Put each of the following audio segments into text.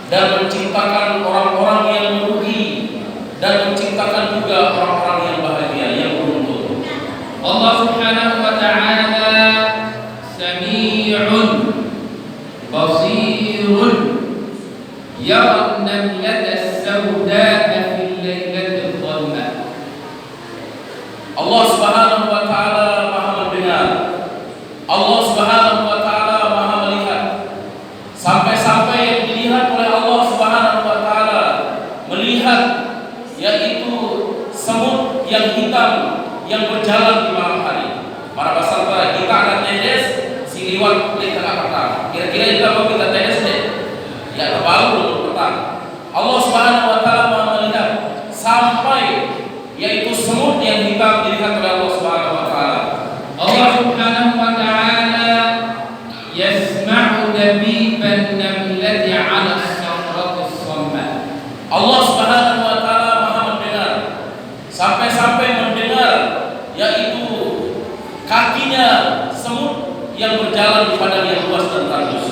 dan menciptakan orang-orang yang merugi dan menciptakan juga orang-orang yang bahagia, yang beruntung. Allah Subhanahu wa ta'ala Sami'un Basirun Yara an-namlata as-sawda'a fil laylati adh-dhalmah. Allah Subhanahu wa ta'ala Maha mendengar. Allah Subhanahu wa ta'ala Maha melihat. Sampai-sampai yang dilihat oleh Allah Subhanahu wa ta'ala melihat, yaitu semut yang hitam yang berjalan di malam hari. Para peserta kita akan tedes si liwat di tengah petang. Kira-kira kita mau kita tedes deh. Ya baru belum petang. Allah Subhanahu wa ta'ala Maha melihat sampai yaitu semut yang hitam dilihat oleh Allah Subhanahu wa ta'ala. Allah Subhanahu wa ta'ala yasma'u dabiban namlati 'ala as-sakrati as-sammah. Allah Subhanahu wa ta'ala Maha mendengar. Sampai-sampai mendengar yaitu kakinya semut yang berjalan di padang yang luas dan tandus.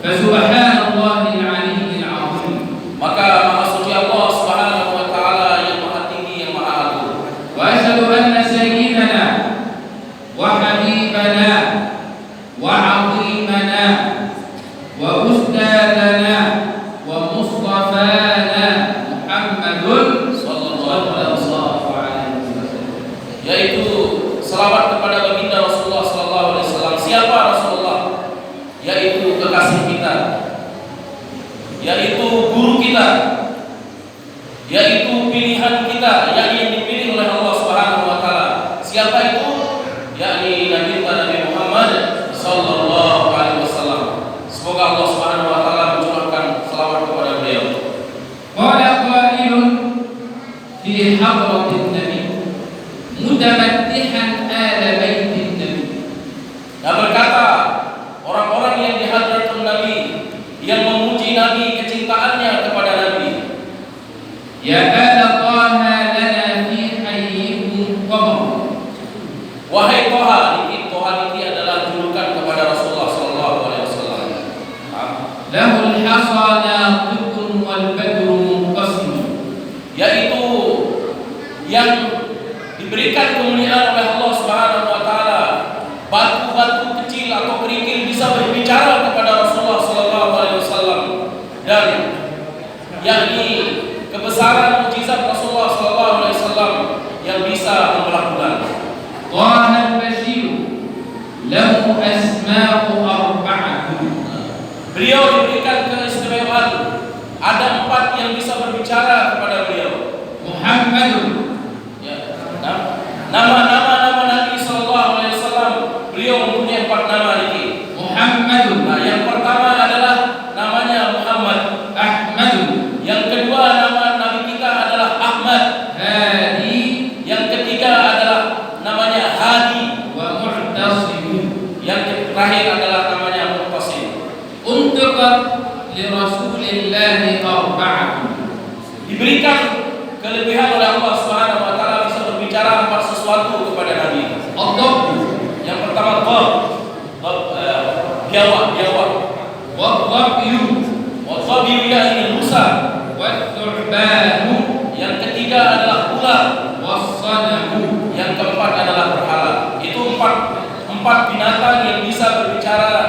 Fa subhanallahil 'aliyyil 'azim. Maka Maha suci Allah Subhanahu wa ta'ala yang Maha tinggi, yang Maha agung. Wa asyhadu anna sayyidana wa habibana wa 'azimana wa ustadana wa mustafana Muhammadun sallallahu alaihi wasallam, yaitu selawat kepada baginda Rasulullah sallallahu alaihi wasallam. Siapa Rasulullah? Yaitu kekasih kita, yaitu guru kita, yaitu pilihan kita, yang dipilih oleh Allah Subhanahu wa taala. Siapa itu? Yakni Nabi Muhammad sallallahu alaihi wasallam. Semoga Allah Subhanahu wa taala mencurahkan selawat kepada beliau. Qala qailun fi hadratin nabi mutamattihan ala baitin nabi. Dan berkata orang-orang yang di hadratul Nabi yang memuji Nabi, kecintaannya kepada Nabi. Ya ala taha lana fi hayyikum qamar. Wahai Toha, Toha ini adalah julukan kepada Rasulullah sallallahu alaihi wasallam. Lahul hasa naqitun wal badru munqasim. Yaitu yang diberikan kemuliaan oleh Allah Subhanahu wa taala. Batu-batu kecil atau kerikil bisa berbicara kepada Rasulullah sallallahu alaihi wasallam, dan yakni kebesaran mukjizat Rasulullah sallallahu alaihi wasallam yang bisa membelah bulan. Taha al-bashir lahu asma'u arba'atun. Beliau diberikan keistimewaan, ada 4 yang bisa berbicara kepada beliau. Muhammadun, Ya, nama Nabi sallallahu alaihi wasallam, beliau mempunyai 4 nama ini. Muhammadun. Nah, yang pertama adalah namanya Muhammad. Ahmadun. Yang kedua nama Nabi kita adalah Ahmad. Hadi. Yang ketiga adalah namanya Hadi. Wa mu'tasim. Yang terakhir adalah namanya Mu'tasim. Untuqat li Rasulillahi arba'atun. Diberikan kelebihan oleh Allah Subhanahu wa taala bisa berbicara 4 sesuatu kepada Nabi. Ad-dabb. Yang pertama biawak. Wad-dhabyu. Wadhabiyu yakni rusa. Wad-thu'banu. Yang ketiga adalah ular. Was-sanamu. Yang keempat adalah berhala. Itu empat binatang yang bisa berbicara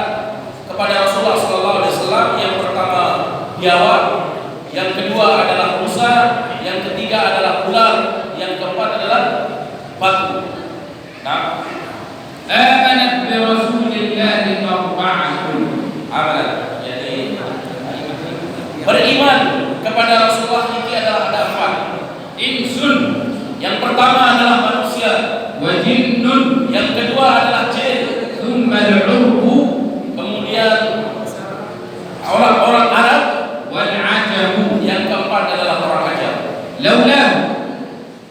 kepada Rasulullah SAW. Yang pertama biawak, yang kedua adalah rusa, yang ketiga adalah ular, yang keempat adalah batu. Nah, Amanat bi Rasulillahi arba'atun. amanat. Jadi beriman kepada Rasulullah ini adalah ada 4. Insun. Yang pertama adalah manusia, Wa jinnun. yang kedua adalah jin, Thumma al-'urbu. kemudian orang-orang Arab, Wal-'ajamu. yang keempat adalah orang Ajam.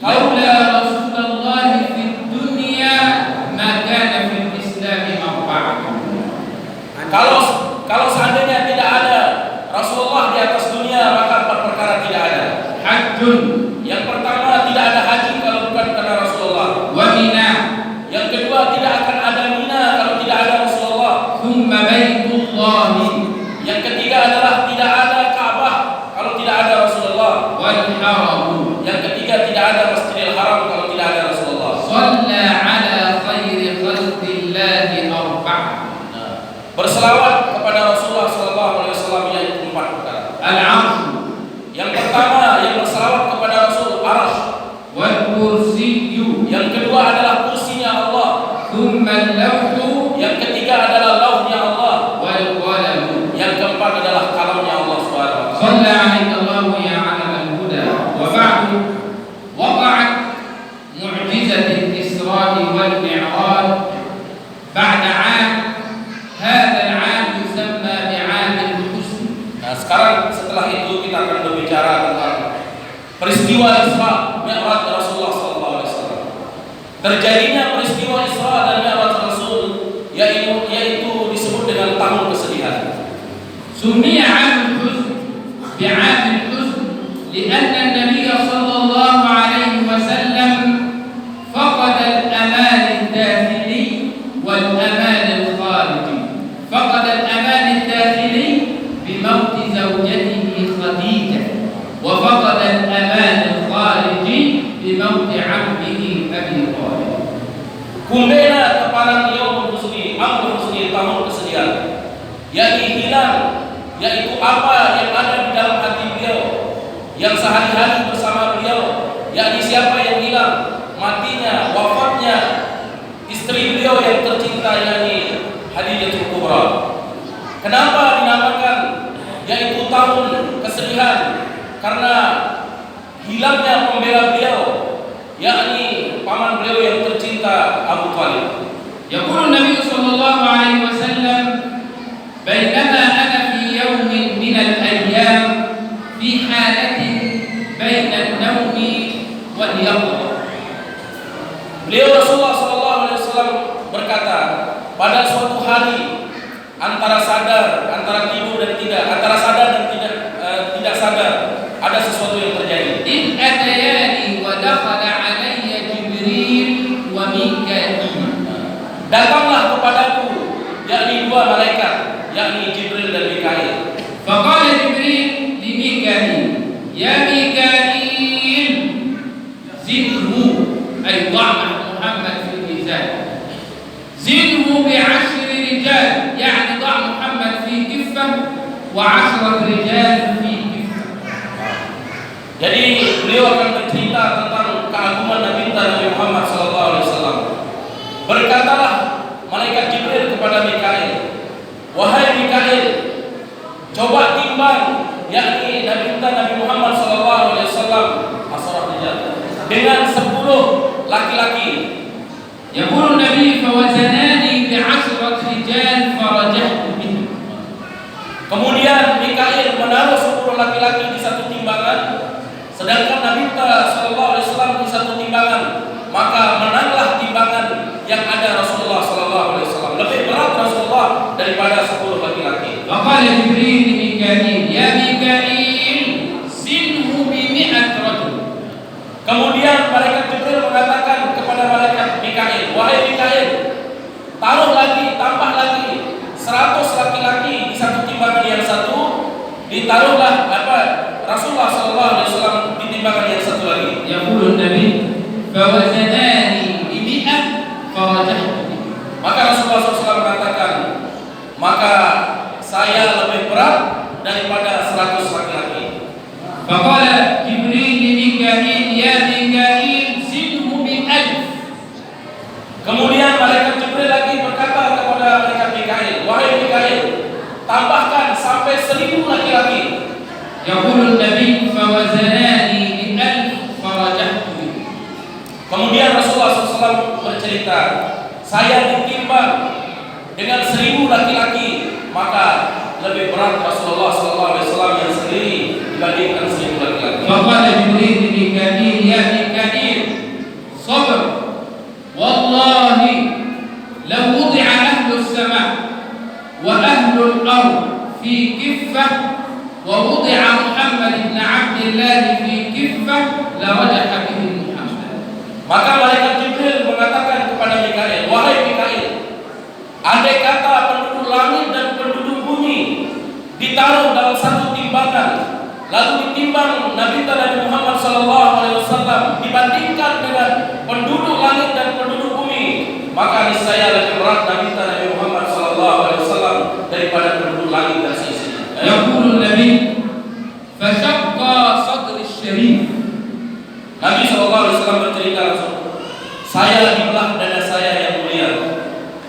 Laula Rasulullah fid dunya ma kana fil Islam manfa'atun. Kalau seandainya tidak ada Rasulullah di atas dunia, maka 4 perkara tidak ada. Hajjun. Yang pertama, tidak ada haji kalau bukan karena Rasulullah. Wa mina. Yang kedua, tidak akan ada Mina kalau tidak ada Rasulullah. Thumma baitullahi. Yang ketiga adalah tidak ada Ka'bah عليك الله يا علم الهدى وبعد وقعت معجزة الإسراء والمعراج بعد عام هذا العام يسمى بعام الحزن. Nah, sekarang setelah itu kita akan berbicara tentang peristiwa Isra Mi'raj Rasulullah SAW. Terjadinya peristiwa Isra dan Mi'raj Rasul yaitu disebut dengan tahun kesedihan. سمي عام الحزن بعام الحزن لأن النبي صلى الله عليه وسلم فقد الأمان الداخلي والأمان الخارجي. فقد الأمان الداخلي بموت زوجته خديجة، وفقد الأمان الخارجي بموت عمه أبي طالب. Kumbena kepalang yaumul husni, amrul husni, tahun kesedihan, yakni hilang, yaitu apa yang ada di dalam hati beliau, yang sehari-hari bersama beliau, yakni siapa yang hilang, matinya, wafatnya istri beliau yang tercinta, yakni Khadijatul Kubra. Kenapa dinamakan yaitu tahun kesedihan? Karena hilangnya pembela beliau, yakni paman beliau yang tercinta Abu Thalib. يقول النبي صلى الله عليه وسلم بينما أنا في يوم من الأيام في حالة بين النوم واليقظة. Beliau Rasulullah SAW berkata, pada suatu hari antara sadar, antara tidur dan tidak, antara sadar dan tidak sadar, ada sesuatu yang terjadi. إذ أتياني ودخل علي جبريل وميكائيل. Datanglah kepadaku yakni dua malaikat, yakni Jibril dan Mikail. فقال جبريل لميكائيل يا ميكائيل زنه، أي ضع محمد في الميزان، زنه ب10 رجال، يعني ضع محمد في كفة و10 رجال في كفة. Jadi beliau akan bercerita tentang keagungan Nabi Muhammad SAW. Berkatalah malaikat Jibril kepada Mikail, wahai Mikail, coba timbang yakni Nabi Muhammad SAW dengan 10 laki-laki. يقول النبي فوزناني ب10 رجال فرجحت بهم. Kemudian Mikail menaruh 10 laki-laki di satu timbangan, sedangkan Nabi SAW di satu timbangan, maka menanglah timbangan yang ada Rasulullah SAW. Lebih berat Rasulullah daripada 10 laki-laki. وقال جبريل لميكائيل يا ميكائيل زنه ب100 رجل. Kemudian malaikat Jibril mengatakan kepada malaikat Mikail, wahai Mikail, taruh lagi, tambah lagi 100 laki-laki di satu timbangan yang satu, ditaruhlah Rasulullah SAW di timbangan yang satu lagi. يقول النبي فوزناني ب100 فرجحت بهم. Maka Rasulullah SAW mengatakan, maka saya lebih berat daripada 100 laki-laki. فقال جبريل لميكائيل يا ميكائيل زنه ب1000. Kemudian malaikat Jibril lagi berkata kepada malaikat Mikail, wahai Mikail, tambahkan sampai 1000 laki-laki. يقول النبي فوزناني ب1000 فرجحت بهم. Kemudian Rasulullah SAW bercerita, saya ditimbang dengan 1000 laki-laki, maka lebih berat Rasulullah SAW yang sendiri dibandingkan 1000 laki-laki. فقال جبريل لميكائيل يا ميكائيل صبر، والله لو وضع أهل السماء وأهل الأرض في كفة ووضع محمد بن عبد الله في كفة لرجح به محمد. Maka malaikat Jibril mengatakan kepada Mikail, wahai Mikail, andai kata penduduk langit dan penduduk bumi ditaruh dalam satu timbangan, lalu ditimbang Nabi Muhammad SAW dibandingkan dengan penduduk langit dan penduduk bumi, maka niscaya lebih berat Nabi Muhammad SAW daripada penduduk langit dan seisinya. يقول النبي فشق صدر الشريف. Nabi SAW bercerita langsung, saya dibelah dada saya yang mulia.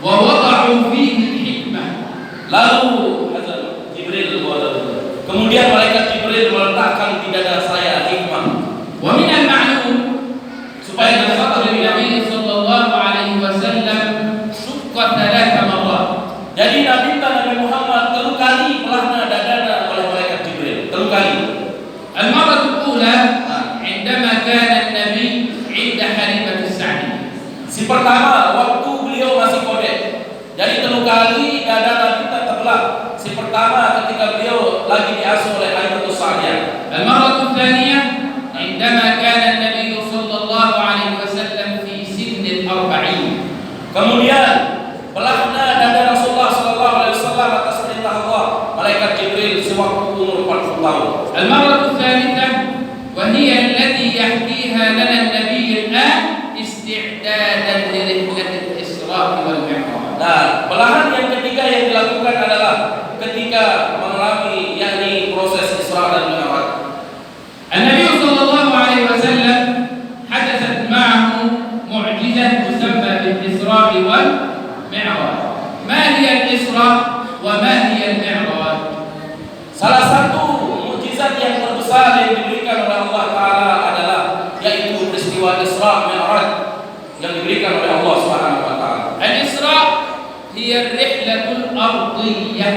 ووضعوا فيه الحكمة. Lalu Jibril kemudian malaikat Jibril belakang di dada saya hikmah. ومن المعلوم Supaya أن kita صدر tahu. النبي صلى الله عليه وسلم شق 3 مرات. Jadi Nabi Muhammad telu kali belahna dadana oleh malaikat Jibril. Telu kali. المرة الأولى عندما كان النبي عند حليمة السعدية. Si pertama waktu beliau masih kode. Jadi telu kali dada Nabi terbelah. Si pertama ketika beliau lagi diasuh oleh Halimatus Sa'diyah. المرة الثانية عندما كان النبي صلى الله عليه وسلم في سن 40. Kemudian belahna dada Rasulullah sallallahu alaihi wasallam atas perintah Allah malaikat Jibril sewaktu umur 40 tahun. المرة الثالثة وهي التي يحكيها لنا النبي الآن استعدادا لرحلة الإسراء والمعراج. Nah, belahan yang ketiga yang dilakukan adalah ketika mengalami yakni proses Isra dan Mi'raj. النبي صلى الله عليه وسلم حدثت معه معجزة تسمى بالإسراء والمعراج. ما هي الإسراء وما هي المعراج؟ Salah satu mukjizat yang terbesar yang diberikan oleh Allah Ta'ala adalah yaitu peristiwa Isra Mi'raj yang diberikan oleh Allah Subhanahu wa Ta'ala. الإسراء هي الرحلة الأرضية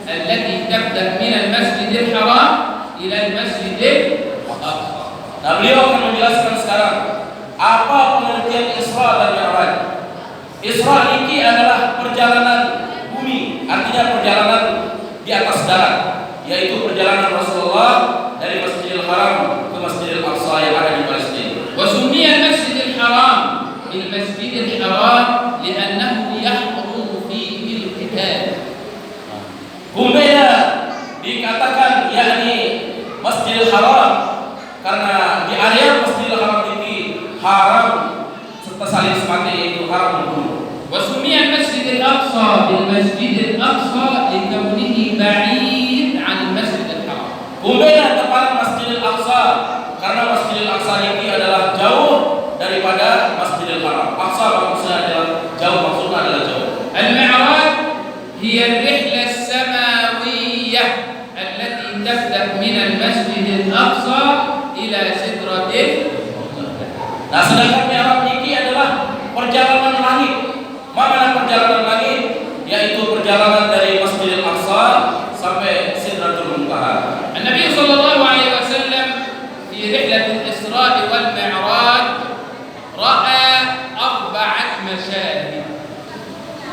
التي تبدأ من المسجد الحرام إلى المسجد الأقصى. Nah, beliau akan menjelaskan sekarang apa pengertian Isra dan Mi'raj. Isra ini adalah perjalanan bumi, artinya perjalanan di atas darat, yaitu perjalanan Rasulullah dari Masjidil Haram ke Masjidil Aqsa yang ada di Palestina. وسمي المسجد الحرام بالمسجد الحرام لأنه يحرم فيه القتال. Kemudian dikatakan yakni Masjidil Haram karena di area Masjidil Haram ini haram serta saling sepati yaitu haram membunuh. وسمي المسجد الأقصى بالمسجد الأقصى لكونه بعيد عن المسجد الحرام. Kemudian tepat Masjidil Aqsa karena Masjidil Aqsa ini adalah jauh daripada Masjidil Haram. Aqsa maksudnya adalah jauh, maksudnya adalah jauh. المعراج هي الرحلة السماوية التي تبدأ من المسجد الأقصى إلى سدرة. Nah, sedangkan Mi'raj ini adalah perjalanan langit. Mana perjalanan langit? Yaitu perjalanan dari Masjidil Aqsa sampai Sidratul Muntaha. النبي صلى الله عليه وسلم في رحلة الإسراء والمعراج رأى 4 مشاهد.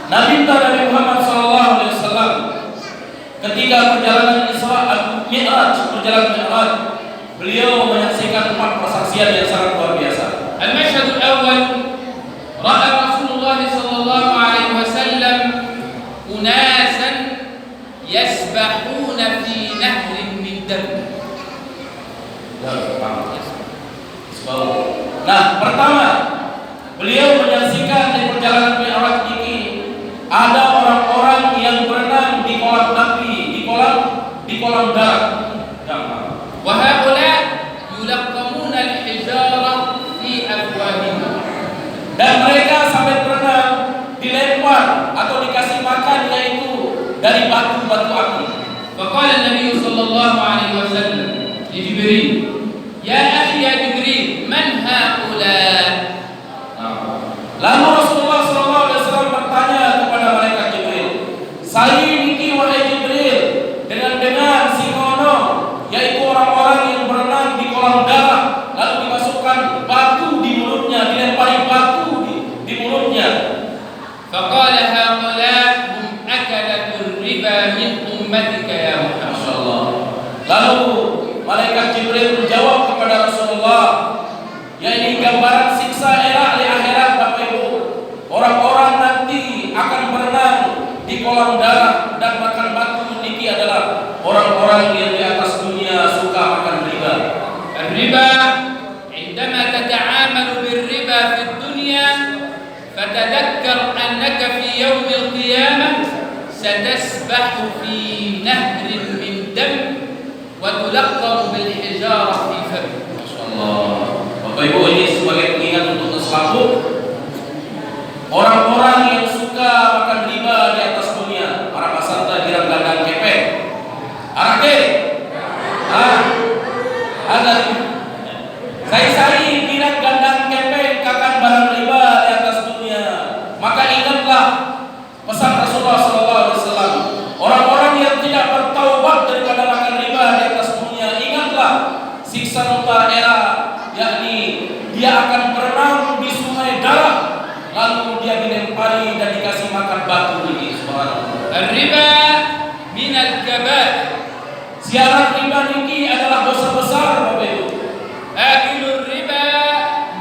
Nabi Muhammad SAW ketika perjalanan Isra Mi'raj, perjalanan Mi'raj, beliau menyaksikan 4 persaksian yang sangat luar biasa. المشهد الأول رأى رسول الله صلى الله عليه وسلم أناسا يسبحون في نهر من دم. Nah, pertama beliau menyaksikan di perjalanan Mi'raj ini ada orang-orang yang berenang di kolam api, di kolam darah. وهؤلاء يلقمون الحجارة في أفواههم. Dan mereka sampai berenang dilempar atau dikasih makan yaitu dari batu-batu api. فقال النبي صلى الله عليه وسلم لجبريل يا أخي يا جبريل من هؤلاء؟ Lalu Rasulullah SAW bertanya kepada malaikat Jibril, "Saya ini wahai Jibril, dengan si kono, yaitu orang-orang yang berenang di kolam darah, lalu dimasukkan batu di mulutnya, dilempari batu di mulutnya." فقال هؤلاء هم أكلة الربا من أمتك يا محمد. Masyaallah. Lalu malaikat Jibril menjawab kepada Rasulullah, ya ini gambaran siksa era di akhirat Bapak Ibu. Orang-orang nanti akan berenang di kolam darah dan makan batu niki adalah orang-orang yang di atas dunia suka makan riba. الربا عندما تتعامل بالربا في الدنيا فتذكر أنك في يوم القيامة ستسبح في نهر من دم وتلقم بالحجارة في فمك. Masyaallah. Bapak Ibu, ini sebagai pengingat untuk selalu orang-orang yang suka makan riba di atas dunia, para pasanta girang gandang kepek. Arake. Sanota era, yakni dia akan berenang di sungai darah, lalu dia dilempari dan dikasih makan batu ini. Subhanallah. Riba min al-kabair. Siaran riba niki adalah dosa besar, Bapak Ibu. Akilur riba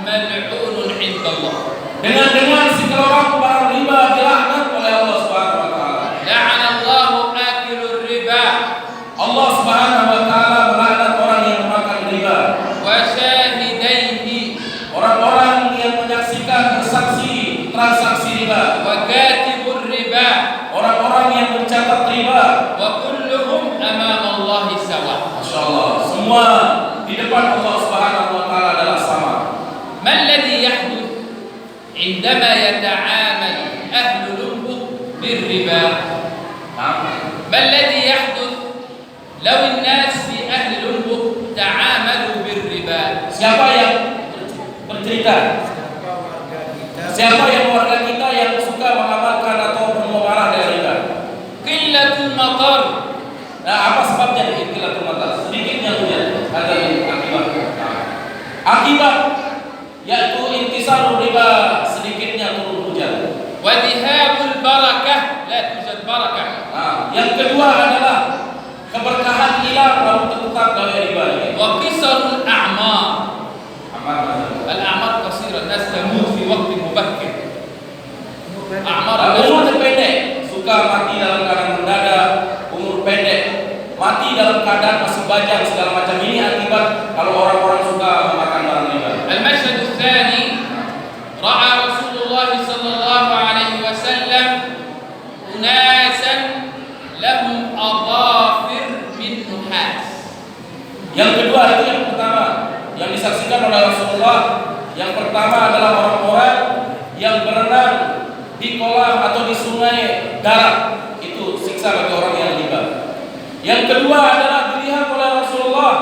mal'unun 'inda Allah. Dengan si kelorang barang riba dilaknat oleh Allah Subhanahu wa taala. La'ana Allahu akilur riba Allah Subhanahu wa taala melaknat orang yang memakan riba. wa syahidaihi Orang-orang yang menyaksikan bersaksi transaksi riba. wa katibur riba Orang-orang yang mencatat riba. wa kulluhum amama Allah sawa. Masya Allah, semua di depan Allah Subhanahu wa taala adalah sama. ما الذي يحدث عندما يتعامل أهل الأنبط بالربا؟ ما الذي يحدث لو الناس في أهل الأنبط تعاملوا بالربا؟ Siapa yang bercerita? Siapa yang warga kita yang suka mengamalkan atau bermuamalah dengan riba? قلة المطر. Nah, apa sebabnya qillatul matar? Sedikitnya hujan. Ada akibat. Akibat yaitu intisarul riba, sedikitnya turun hujan. وذهاب البركة، لا توجد بركة. Nah, yang kedua adalah keberkahan hilang lalu tetap gawe riba. وقصر الأعمار. Aman. الأعمار قصيرة، الناس تموت في وقت مبكر. أعمار Umur الناس pendek, suka mati dalam keadaan mendadak, umur pendek, mati dalam keadaan masih bajang segala macam. Ini akibat kalau orang-orang suka memakan barang riba. المشهد الثاني رأى رسول الله صلى الله عليه وسلم أناسا لهم أظافر من نحاس. Yang kedua itu yang pertama yang disaksikan oleh Rasulullah. Yang pertama adalah orang-orang yang berenang di kolam atau di sungai darah. Itu siksa bagi orang yang riba. Yang kedua adalah dilihat oleh Rasulullah,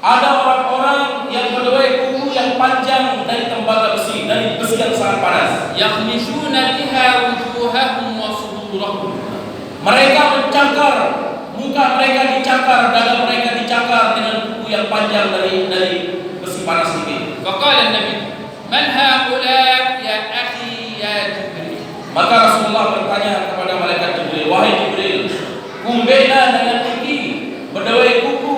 ada orang-orang yang berwei kuku yang panjang dari tembaga besi, dari besi yang sangat panas. يخمشون بها وجوههم وصدورهم. Mereka mencakar, muka mereka dicakar, dada mereka dicakar dengan kuku yang panjang dari besi panas ini. فقال النبي من هؤلاء يا أخي يا جبريل. Maka Rasulullah bertanya kepada malaikat Jibril, wahai Jibril, kumbena dengan tinggi, berdawai kuku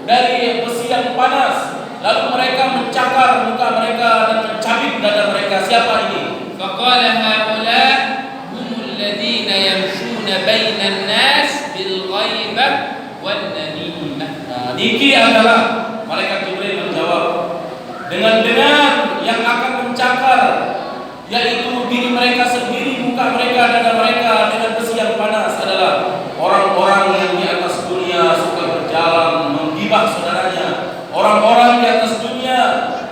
dari besi yang panas, lalu mereka mencakar muka mereka dan mencabik dada mereka. Siapa ini? فقال هؤلاء هم الذين يمشون بين الناس بالغيبة والنميمة. Nah, niki adalah malaikat Jibril menjawab dengan yang akan mencakar, yaitu diri mereka sendiri, muka mereka, dada mereka dengan besi yang panas adalah orang-orang yang di atas dunia suka berjalan menggibah saudaranya, orang-orang di atas dunia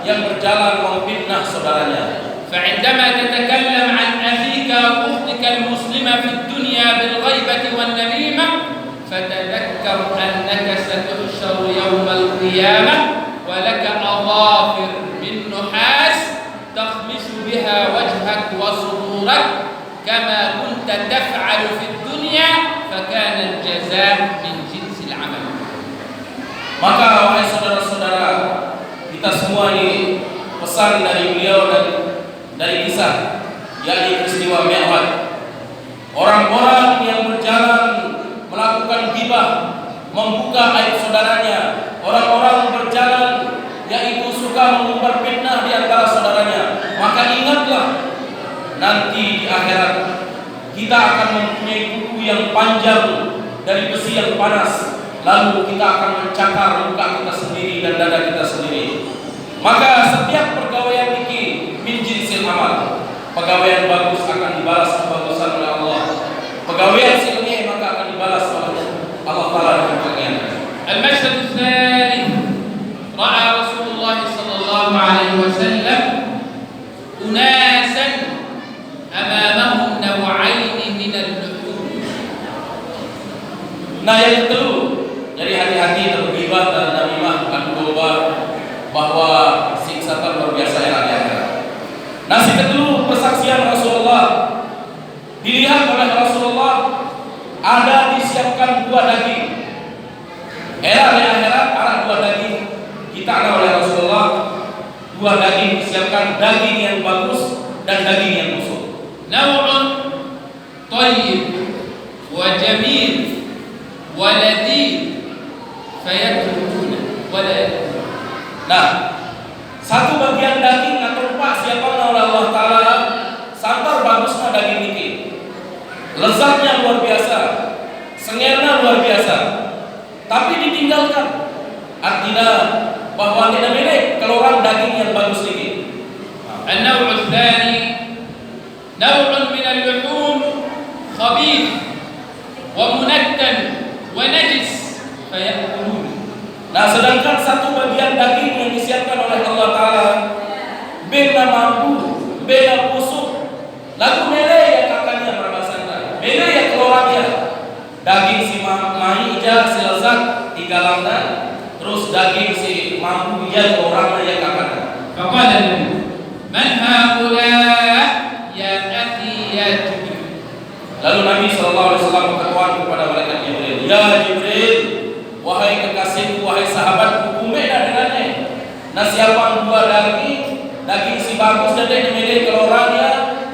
yang berjalan memfitnah saudaranya. فعندما تتكلم عن أخيك أو أختك المسلمة في الدنيا بالغيبة والنميمة فتذكر أنك ستحشر يوم القيامة ولك أظافر من نحاس تخمش بها وجهك وصدورك كما كنت تفعل في الدنيا فكان الجزاء من جنس العمل. Maka wahai saudara-saudara, kita semua ini pesan dari beliau dan dari kisah, yakni peristiwa Mi'raj. Orang-orang yang berjalan melakukan ghibah, membuka aib saudaranya, orang-orang berjalan yaitu suka mengumbar fitnah di antara saudaranya. Maka ingatlah, nanti di akhirat kita akan mempunyai kuku yang panjang dari besi yang panas, lalu kita akan mencakar muka kita sendiri dan dada kita sendiri. Maka setiap pergaulan ini min jinsil amal. Pegawaian bagus akan dibalas kebagusan oleh Allah. Pegawaian silnya maka akan dibalas oleh Allah Taala dengan kalian. المشهد الثالث رأى رسول الله صلى الله عليه وسلم أناسا أمامهم نوعين من اللحوم. Nah yang kedua, jadi hati-hati terlibat dan namimah adu domba bahwa siksa luar biasa yang ada. Nasi kedua persaksian Rasulullah, dilihat oleh Rasulullah ada disiapkan 2 daging. Era di akhirat ada 2 daging. diberitakan oleh Rasulullah, dua daging disiapkan, daging yang bagus dan daging yang busuk. Naw'un tayyib wa jamil wa ladid fayatrukuna wa la yakulun. Nah, satu bagian daging atau pas siapkan oleh Allah Ta'ala, santar bagusnya daging ini, lezatnya luar biasa, sengernya luar biasa, tapi ditinggalkan. Artinya bahwa tidak milik kalau orang daging yang bagus ini. النوع الثاني نوع من اللحوم خبيث ومنتن ونجس فيأكلون. Nah, sedangkan satu bagian daging yang disiapkan oleh Allah Ta'ala bena mampu, bena busuk, lalu mele ya kakaknya berbasanya, mele ya keluarnya, daging si mahija si lezat digalangna, terus daging si mampu ya keluarnya ya kakaknya. فقال النبي من هؤلاء يا أخي يا جبريل. Lalu Nabi SAW berkata kepada malaikat Jibril, ya Jibril, wahai kekasihku, wahai sahabatku, kumena dengannya. Nah, siapa dua daging si bagus dan dia memilih keluarannya,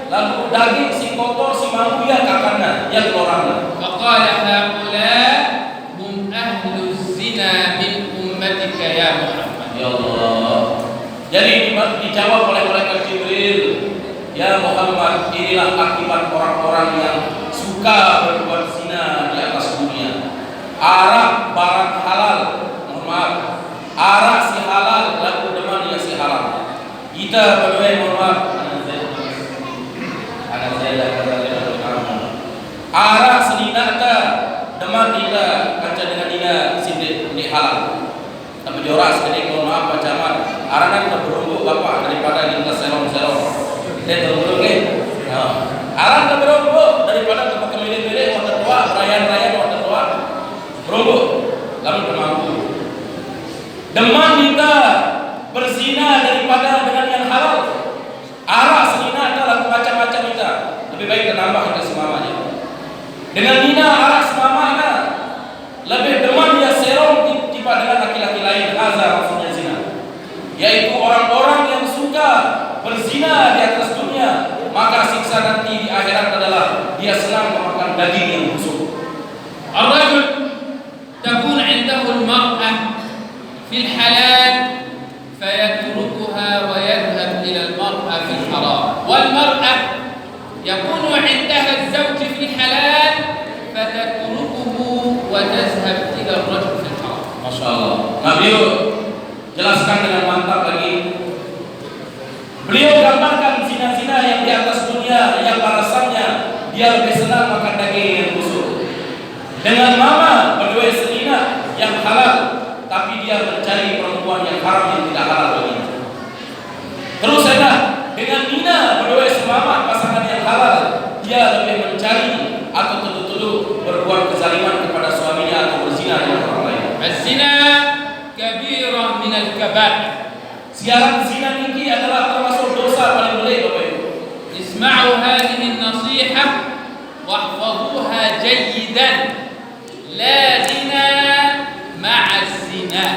lalu daging si kotor si mampu ya kakaknya ya keluarannya. فقال هؤلاء هم أهل الزنا من أمتك يا محمد. Ya Allah. Jadi dijawab oleh malaikat Jibril, ya Muhammad, inilah akibat orang-orang yang suka berbuat zina di atas dunia. Arak barang halal, mohon maaf, arak si halal, lalu deman ya si halal. Kita berdua mohon maaf, arak selina ta, deman kita kaca dengan dina sindik di halal. Tapi joras jadi mohon maaf pacaman, aranan kita berumbu bapak daripada kita serong-serong. Kita terumbu ke? Aran kita berumbu daripada kita kemilih-milih waktu tua, perayaan-perayaan waktu tua. Berumbu, lalu bermampu. Deman kita berzina daripada dengan yang halal. Arak selina kita laku macam-macam kita. Lebih baik kita nambah kita semamanya. Dengan nina arak semamanya, lebih deman dia serong tiba dengan laki-laki lain. Azza maksudnya zina, yaitu orang-orang yang suka berzina di atas dunia, maka siksa nanti di akhirat adalah dia senang memakan daging yang busuk. الرجل تكون عنده المرأة في الحلال فيتركها ويذهب إلى المرأة في الحرام، والمرأة يكون عندها الزوج في الحلال فتتركه وتذهب إلى الرجل في الحرام. Masya Allah. Nah, beliau jelaskan dengan mantap lagi. Beliau gambarkan zina-zina yang di atas dunia yang balasannya dia lebih senang makan daging yang busuk. Dengan mama berdua selina yang halal, tapi dia mencari perempuan yang haram yang tidak halal baginya. Terus saya dengan Nina berdua semama pasangan yang halal, dia lebih mencari atau tuduh-tuduh berbuat kezaliman kepada suaminya atau berzina dengan orang lain. الزنا كبيرة من الكبائر. Siaran zina ini adalah termasuk dosa paling berat, Bapak Ibu. اسمعوا هذه النصيحة واحفظوها جيدا. لا زنا مع الزنا.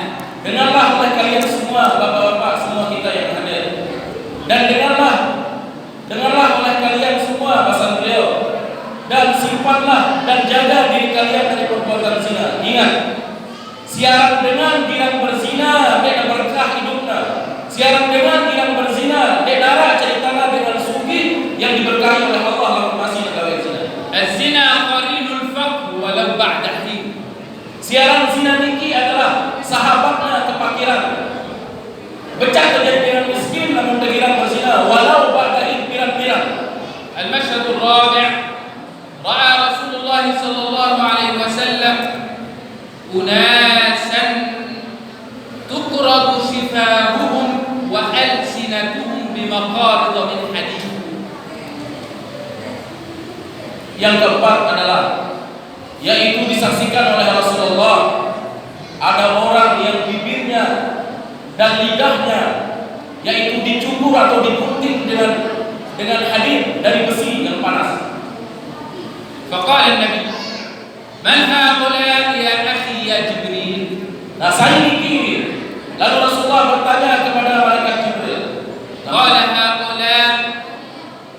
Dengarlah oleh kalian semua, bapak-bapak semua kita yang hadir, dan dengarlah oleh kalian semua pesan beliau, dan simpanlah dan jaga diri kalian dari perbuatan zina. Ingat, siaran dengan bilang berzina dia berkah hidupnya. Siaran dengan bilang berzina dia darah ceritanya dengan sugi yang diberkahi oleh Allah lalu masih negara zina. الزنا قرين الفقر ولو بعد حين. Siaran zina niki adalah sahabatnya kepakiran. Becah terjadi dengan miskin namun terkira berzina walau ba'da pirang-pirang. المشهد الرابع رأى رسول الله صلى الله عليه وسلم أناسا تقرض شفاههم وألسنتهم بمقارض من حديد. Yang keempat adalah yaitu disaksikan oleh Rasulullah ada orang yang bibirnya dan lidahnya yaitu dicubur atau digunting dengan hadid dari besi yang panas. فقال النبي من هؤلاء يا أخي يا جبريل. Nah, saya ini lalu Rasulullah bertanya kepada malaikat Jibril. قال هؤلاء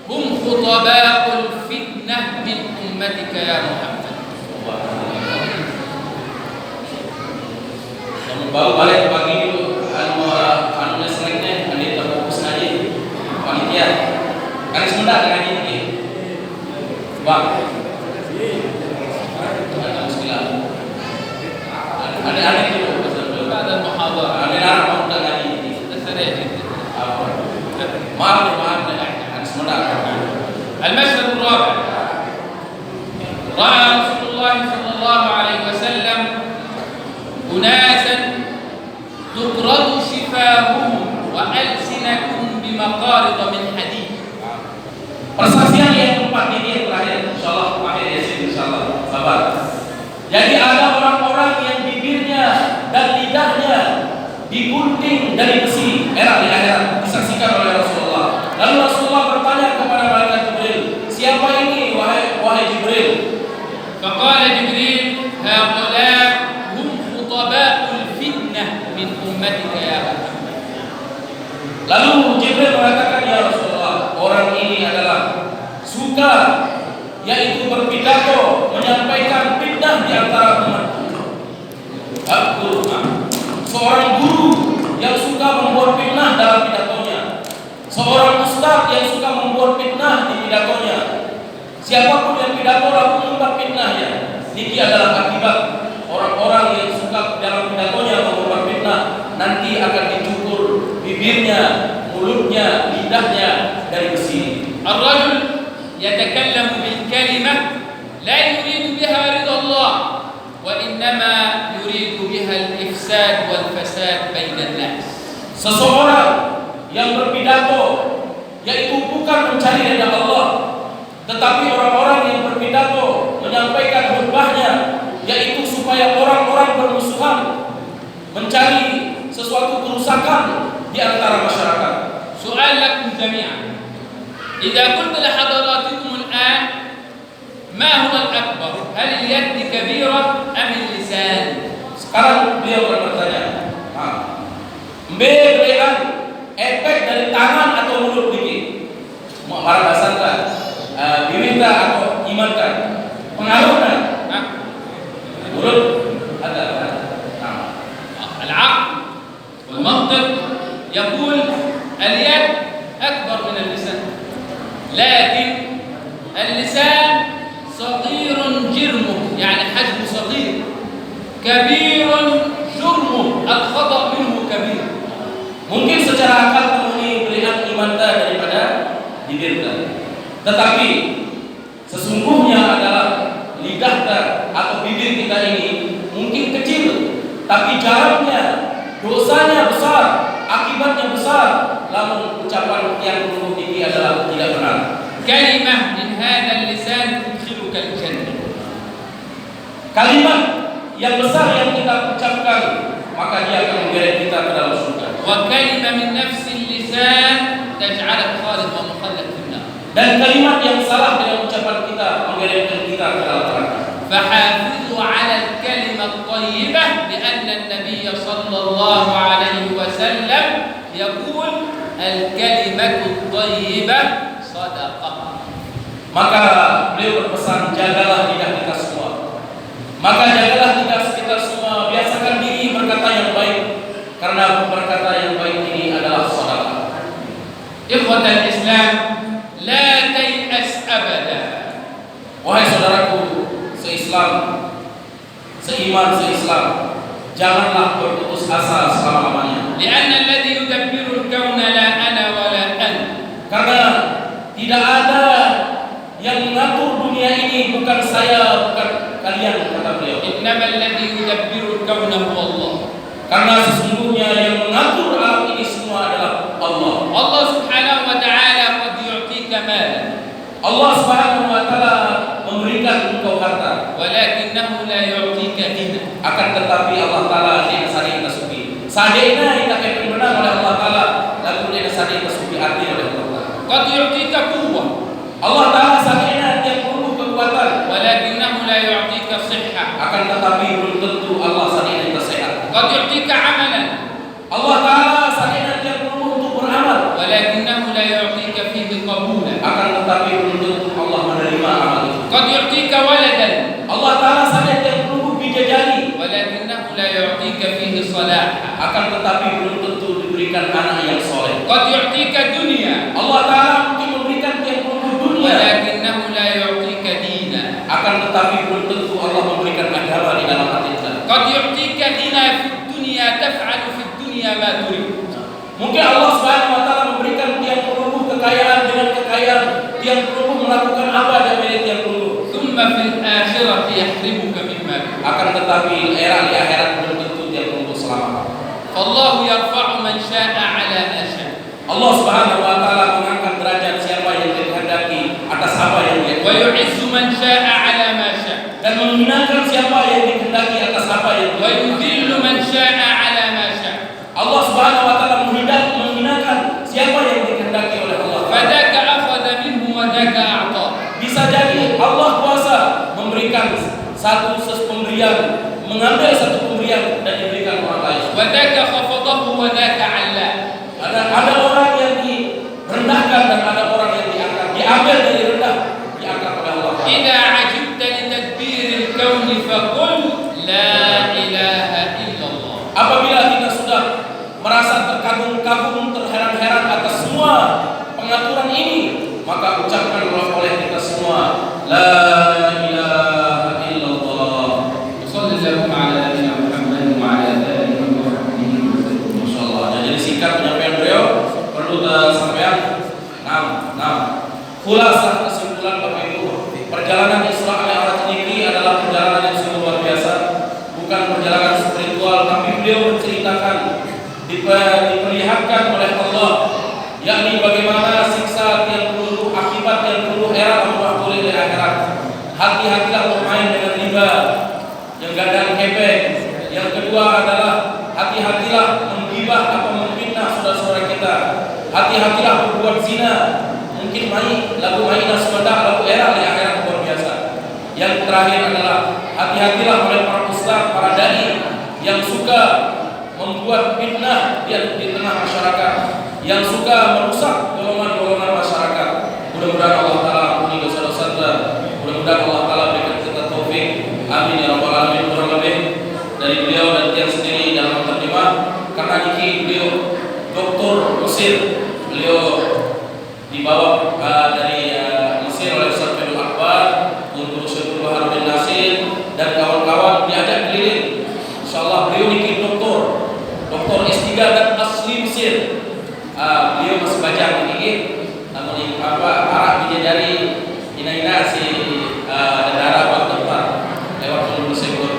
هم خطباء الفتنة من أمتك يا محمد. Namun baru balik pagi itu anu seleknya andi terfokus ngaji panitia. Kan sebentar ngaji ini. Bang. Ada itu بعد المحاضرة ada anak mau ngaji ini. سريع جدا. Maaf sebentar. المشهد الرابع رأى رسول الله صلى الله عليه وسلم أناسا تقرض شفاههم وألسنتهم بمقارض من حديد. Persaksian yang keempat ini yang terakhir, insyaallah akhir Yasin insyaallah. Sabar. Jadi ada orang-orang yang bibirnya dan lidahnya digunting dari besi merah di akhirat, disaksikan oleh Rasulullah. Lalu Rasulullah bertanya kepada malaikat Jibril, siapa ini wahai Jibril? فقال جبريل هؤلاء هم خطباء الفتنة من أمتك يا محمد. Lalu Jibril mengatakan, ya Rasulullah, orang ini adalah suka yaitu berpidato menyampaikan fitnah di antara umatku. Seorang guru yang suka membuat fitnah dalam pidatonya, seorang ustaz yang suka membuat fitnah di pidatonya. Siapapun yang pidato lalu mengumbar fitnahnya, ini adalah akibat orang-orang yang suka dalam pidatonya mengumbar fitnah, nanti akan dicukur bibirnya, mulutnya, lidahnya dari besi. الرجل يتكلم بالكلمة لا يريد بها رضا الله وإنما يريد بها الإفساد والفساد بين الناس. Seseorang yang berpidato yaitu bukan mencari ridha Allah, tetapi orang-orang yang berpidato menyampaikan khutbahnya yaitu supaya orang-orang bermusuhan, mencari sesuatu kerusakan di antara masyarakat. سؤال لكم جميعا، إذا قلت لحضراتكم الآن ما هو الأكبر؟ هل اليد كبيرة أم اللسان؟ Sekarang beliau bertanya, berikan efek dari tangan atau mulut dikit, mau marah bahasakan, biwita atau imankan, pengaruhnya, mulut ada. العقل والمنطق يقول اليد أكبر من اللسان، لكن اللسان صغير جرمه يعني حجمه صغير، كبير جرمه الخطأ منه كبير. Mungkin secara akal temui melihat imanta daripada bibirta, tetapi sesungguhnya adalah lidahta atau bibir kita ini mungkin kecil, tapi jaraknya, dosanya besar, akibatnya besar. Namun ucapan yang perlu tinggi adalah tidak benar. كلمة من هذا اللسان تدخلك الجنة. Kalimat yang besar yang kita ucapkan maka dia akan menggeret kita ke dalam surga. وكلمة من نفس اللسان تجعلك خالد ومخلد في النار. Dan kalimat yang salah dengan ucapan kita menggeret kita ke dalam neraka. فحافظوا على الكلمة الطيبة لأن النبي صلى الله عليه وسلم يقول الكلمة الطيبة صدقة. Maka beliau berpesan, jagalah lidah kita semua. Maka jagalah lidah kita semua, biasakan diri berkata yang baik, karena berkata yang baik ini adalah sedekah. إخوة الإسلام لا تيأس أبدا. Wahai saudaraku seislam, seiman, seislam, janganlah berputus asa selama-lamanya. لأن الذي يدبر الكون لا أنا ولا أنت. Karena tidak ada yang mengatur dunia ini, bukan saya, bukan kalian, kata beliau. إنما الذي يدبر الكون هو الله. Karena sesungguhnya yang mengatur alam ini semua adalah Allah. Allah Subhanahu wa taala qad yu'tika malan. Allah Subhanahu wa taala memberikan engkau harta, walakinahu la yu'tika ghina. Akan tetapi Allah taala dia sadina suki. Sadina kita akan menang oleh Allah taala, lalu dia sadina suki hati oleh Allah taala. Qad yu'tika quwwah. Allah taala sadina dia perlu kekuatan, walakinahu la yu'tika sihha. Akan tetapi belum tentu Allah sadina kita sehat. Qad yu'tika amalan. Allah taala ولكنه لا يعطيك فيه قبولا. Akan tetapi belum tentu Allah menerima amal itu. قد يعطيك ولدا Allah Ta'ala saja yang menunggu bidadari, ولكنه لا يعطيك فيه صلاحا. akan tetapi belum tentu diberikan anak yang soleh. قد يعطيك دنيا Allah Ta'ala mungkin memberikan yang menunggu dunia, ولكنه لا يعطيك دينا. akan tetapi belum tentu Allah memberikan agama di dalam hati kita. قد يعطيك غنى في الدنيا تفعل في الدنيا ما تريد. Mungkin Allah Subhanahu wa Ta'ala memberikan tiang peluru kekayaan dengan kekayaan tiang peluru melakukan apa aja milik tiang peluru. ثم في الآخرة يحرمك مما تريد. Akan tetapi era di akhirat belum tentu tiang peluru selamat. فالله يرفع من شاء على ما شاء. Allah Subhanahu wa Ta'ala mengangkat derajat siapa yang dikehendaki atas apa yang dia ويعز من شاء على ما شاء. dan menghinakan siapa yang dikehendaki atas apa yang dia ويذل من شاء على ما شاء. Allah Subhanahu wa Ta'ala menghinakan siapa yang dikehendaki oleh Allah. فذاك أخذ منه وذاك أعطى. Bisa jadi Allah kuasa memberikan satu pemberian, mengambil satu pemberian dan diberikan orang lain. وذاك خفضه وذاك علاه. Ada orang yang direndahkan dan ada orang yang diangkat, diambil dari rendah, diangkat oleh Allah. إذا عجبت لتدبير الكون فقل لا إله إلا الله. Apabila kita sudah merasa terkagum-kagum, terheran-heran atas semua pengaturan ini, maka ucapkan oleh kita semua la ilaha illallah. وصلى اللهم على نبينا محمد وعلى آله وصحبه وسلم. Masyaallah. Jadi singkat penyampaian beliau perlu sampaian. Khulasah kesimpulan Bapak Ibu, perjalanan Isra Mi'raj ini adalah perjalanan yang sungguh luar biasa, bukan perjalanan spiritual, tapi beliau menceritakan, diperlihatkan oleh Allah, yakni bagaimana siksa yang dulu, akibat yang dulu era waktu di akhirat. Hati-hatilah bermain dengan riba, yang gadang kepeng. Yang kedua adalah hati-hatilah menggibah atau memfitnah saudara-saudara kita. Hati-hatilah berbuat zina. Mungkin lagu mainan semendak lagu era di akhirat luar biasa. Yang terakhir adalah hati-hatilah oleh para ustaz, para dai yang suka membuat fitnah di tengah masyarakat, yang suka merusak golongan-golongan masyarakat. Mudah-mudahan Allah Ta'ala ampuni dosa-dosa kita. Mudah-mudahan Allah Ta'ala berikan kita taufik. Amin ya rabbal alamin. Kurang lebih dari beliau dan dia sendiri dalam terjemah, karena ini beliau doktor Mesir, beliau dibawa dari Mesir oleh Ustaz Fadul Akbar untuk Syekh Harun bin Nasir dan kawan-kawan diajak keliling. Insyaallah beliau ini doktor S3 dan asli Mesir. Beliau masih belajar ini, namun Arab bidadari ina si negara waktu tempat lewat dulu sebut.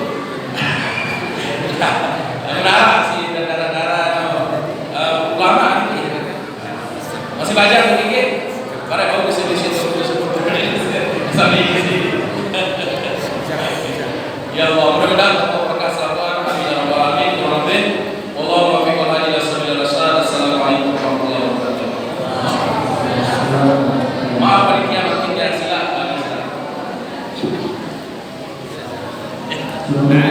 Negara si negara ulama ini masih belajar begini. Para kau bisa di situ sampai di sini. Ya Allah, mudah-mudahan kita berkah selamat. Amin ya rabbal alamin. Wallahu muwaffiq wal hadi ila sabilillah. Assalamualaikum warahmatullahi wabarakatuh.